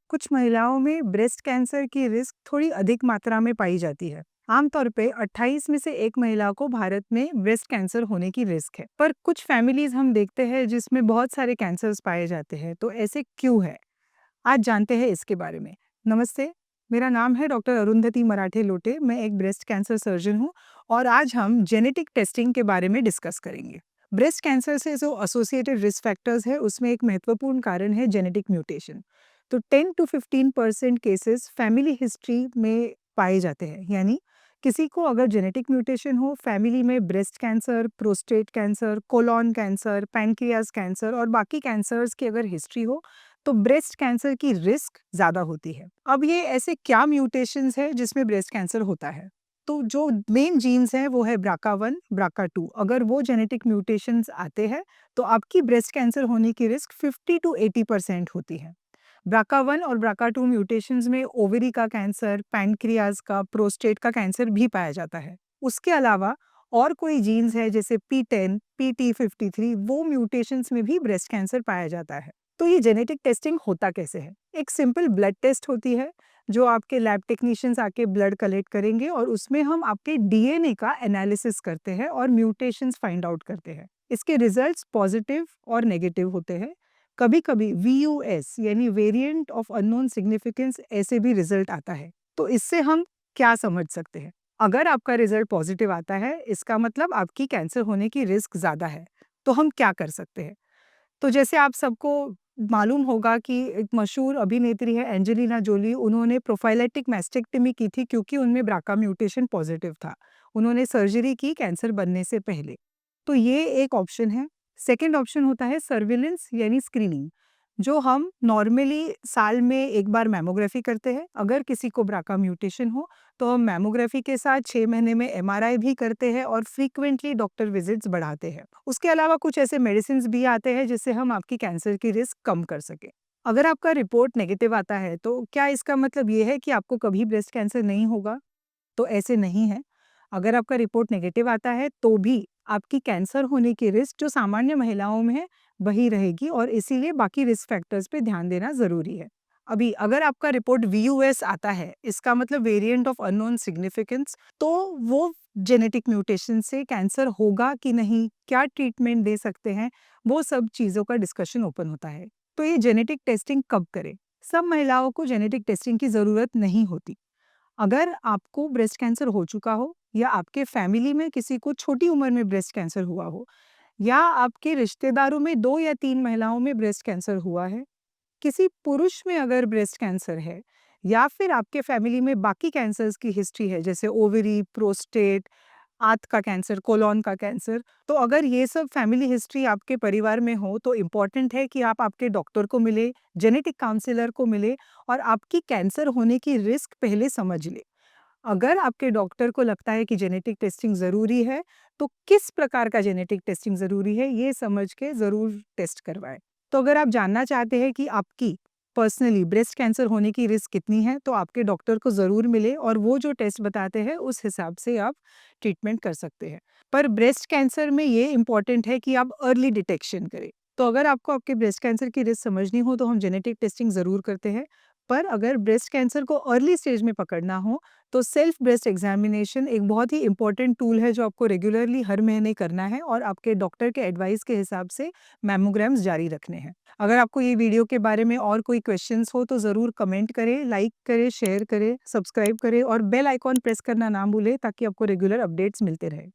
कुछ महिलाओं में ब्रेस्ट कैंसर की रिस्क थोड़ी अधिक मात्रा में पाई जाती है। आमतौर पे 28 में से एक महिला को भारत में ब्रेस्ट कैंसर होने की रिस्क है। पर कुछ फैमिलीज हम देखते हैं जिसमें बहुत सारे कैंसर्स पाए जाते हैं, तो ऐसे क्यों है? आज जानते हैं इसके बारे में। नमस्ते, मेरा नाम है डॉक्टर अरुंधति मराठे लोटे। मैं एक ब्रेस्ट कैंसर सर्जन हूँ और आज हम जेनेटिक टेस्टिंग के बारे में डिस्कस करेंगे। ब्रेस्ट कैंसर से जो एसोसिएटेड रिस्क फैक्टर्स है, उसमें एक महत्वपूर्ण कारण है जेनेटिक म्यूटेशन। तो 10 to 15% केसेस फैमिली हिस्ट्री में पाए जाते हैं, यानी किसी को अगर जेनेटिक म्यूटेशन हो फैमिली में breast cancer, prostate cancer, colon cancer, pancreas cancer और बाकी कैंसर्स की अगर हिस्ट्री हो तो ब्रेस्ट कैंसर की रिस्क ज्यादा होती है। अब ये ऐसे क्या म्यूटेशंस है जिसमें ब्रेस्ट कैंसर होता है? तो जो मेन जीन्स हैं वो है BRCA1, BRCA2। अगर वो जेनेटिक म्यूटेशंस आते हैं तो आपकी ब्रेस्ट कैंसर होने की रिस्क 50 to 80% होती है। BRCA1 और BRCA2 म्यूटेशंस में ओवरी का कैंसर, पैनक्रियाज का, प्रोस्टेट का कैंसर भी पाया जाता है। उसके अलावा और कोई जीन्स है जैसे P10, PT53, वो म्यूटेशंस में भी ब्रेस्ट कैंसर पाया जाता है। तो ये जेनेटिक टेस्टिंग होता कैसे है? एक सिंपल ब्लड टेस्ट होती है जो आपके लैब टेक्नीशियंस आके ब्लड कलेक्ट करेंगे और उसमें हम आपके डीएनए का एनालिसिस करते हैं और म्यूटेशंस फाइंड आउट करते हैं। इसके रिजल्ट्स पॉजिटिव और नेगेटिव होते हैं। कभी-कभी VUS यानी वेरिएंट ऑफ अननोन सिग्निफिकेंस ऐसे भी रिजल्ट आता है। तो इससे हम क्या समझ सकते हैं? अगर आपका रिजल्ट पॉजिटिव आता है, इसका मतलब आपकी कैंसर होने की रिस्क ज़्यादा है। तो हम क्या कर सकते हैं? तो जैसे आप सबको मालूम होगा कि एक मशहूर अभिनेत्री है एंजेलिना जोली, उन्होंने प्रोफाइलेटिक मैस्टेक्टमी की थी क्योंकि उनमें ब्राका म्यूटेशन पॉजिटिव था। उन्होंने सर्जरी की कैंसर बनने से पहले। तो ये एक ऑप्शन है। सेकंड ऑप्शन होता है सर्विलेंस यानी स्क्रीनिंग, जो हम नॉर्मली साल में एक बार मैमोग्राफी करते हैं। अगर किसी को ब्राका म्यूटेशन हो तो हम मैमोग्राफी के साथ 6 महीने में MRI भी करते हैं और फ्रीक्वेंटली डॉक्टर विजिट्स बढ़ाते हैं। उसके अलावा कुछ ऐसे मेडिसिन भी आते हैं जिससे हम आपकी कैंसर की रिस्क कम कर सकें। अगर आपका रिपोर्ट नेगेटिव आता है तो क्या इसका मतलब ये है कि आपको कभी ब्रेस्ट कैंसर नहीं होगा? तो ऐसे नहीं है। अगर आपका रिपोर्ट नेगेटिव आता है तो भी आपकी कैंसर होने की रिस्क जो सामान्य महिलाओं में है वही रहेगी और इसीलिए बाकी रिस्क फैक्टर्स पे ध्यान देना ज़रूरी है। अभी अगर आपका रिपोर्ट VUS आता है, इसका मतलब वेरिएंट ऑफ अननोन सिग्निफिकेंस, तो वो जेनेटिक म्यूटेशन से कैंसर होगा कि नहीं, क्या ट्रीटमेंट दे सकते हैं, वो सब चीज़ों का डिस्कशन ओपन होता है। तो ये जेनेटिक टेस्टिंग कब करें? सब महिलाओं को जेनेटिक टेस्टिंग की ज़रूरत नहीं होती। अगर आपको ब्रेस्ट कैंसर हो चुका हो या आपके फैमिली में किसी को छोटी उम्र में ब्रेस्ट कैंसर हुआ हो या आपके रिश्तेदारों में 2 या 3 महिलाओं में ब्रेस्ट कैंसर हुआ है, किसी पुरुष में अगर ब्रेस्ट कैंसर है या फिर आपके फैमिली में बाकी कैंसर्स की हिस्ट्री है जैसे ओवरी, प्रोस्टेट, आंत का कैंसर, कोलॉन का कैंसर, तो अगर ये सब फैमिली हिस्ट्री आपके परिवार में हो तो इम्पॉर्टेंट है कि आप आपके डॉक्टर को मिले, जेनेटिक काउंसलर को मिले और आपकी कैंसर होने की रिस्क पहले समझ ले। अगर आपके डॉक्टर को लगता है कि जेनेटिक टेस्टिंग ज़रूरी है, तो किस प्रकार का जेनेटिक टेस्टिंग ज़रूरी है, ये समझ के ज़रूर टेस्ट करवाएँ। तो अगर आप जानना चाहते हैं कि आपकी पर्सनली ब्रेस्ट कैंसर होने की रिस्क कितनी है, तो आपके डॉक्टर को ज़रूर मिलें और वो जो टेस्ट बताते हैं, उस हिसाब से आप ट्रीटमेंट कर सकते हैं। पर ब्रेस्ट कैंसर में ये इम्पोर्टेंट है कि आप अर्ली डिटेक्शन करें। तो अगर आपको आपके ब्रेस्ट कैंसर की रिस्क समझनी हो, तो हम जेनेटिक टेस्टिंग ज़रूर करते हैं। पर अगर ब्रेस्ट कैंसर को अर्ली स्टेज में पकड़ना हो, तो सेल्फ ब्रेस्ट एग्जामिनेशन एक बहुत ही इंपॉर्टेंट टूल है जो आपको रेगुलरली हर महीने करना है और आपके डॉक्टर के एडवाइस के हिसाब से मैमोग्राम्स जारी रखने हैं। अगर आपको ये वीडियो के बारे में और कोई क्वेश्चंस हो तो ज़रूर कमेंट करें, लाइक करें, शेयर करें, सब्सक्राइब करें और बेल आइकॉन प्रेस करना ना भूलें ताकि आपको रेगुलर अपडेट्स मिलते रहें।